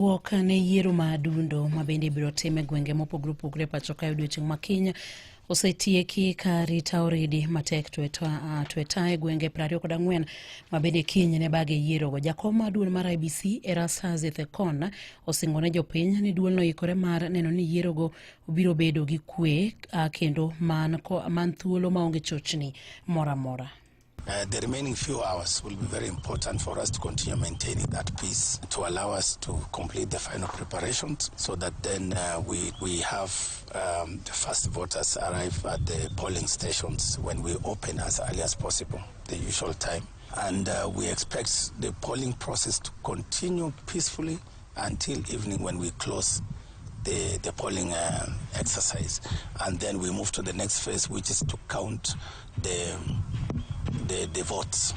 Ikruok ne yiero ma adundo ma bende ibiro tim e gwenge mopogore opogore pachoka e odiochieng ma kiny osetieki ka rita oridi matek tweta e gwenge 24 ma bende kiny ne bage yiero go. Jakom maduong' mar IBC Erastus Ethekon osingo ne jopiny ni duol no ikore mar neno ni yiero go biro bedo gi kwe kendo man thuolo maonge chochni mora mora. The remaining few hours will be very important for us to continue maintaining that peace, to allow us to complete the final preparations so that then we have the first voters arrive at the polling stations when we open as early as possible, the usual time. And we expect the polling process to continue peacefully until evening when we close the polling exercise. And then we move to the next phase, which is to count the votes.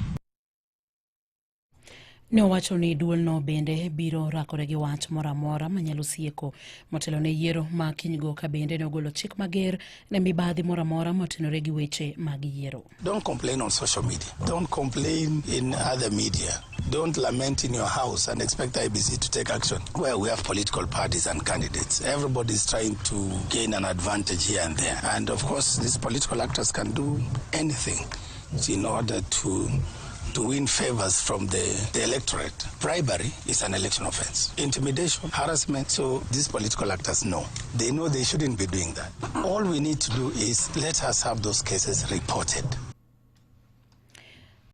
Ne owacho ni duol no bende biro rakore gi wach mora mora manyalo sieko motelo ne yiero ma kiny go ka bende ne ogolo chik mager ne mibadhi mora mora motenore gi weche mag yiero. Don't complain on social media. Don't complain in other media. Don't lament in your house and expect IBC to take action. Well, we have political parties and candidates. Everybody is trying to gain an advantage here and there. And of course, these political actors can do anything in order to win favors from the electorate. Bribery is an election offense. Intimidation, harassment, so these political actors know. They know they shouldn't be doing that. All we need to do is let us have those cases reported.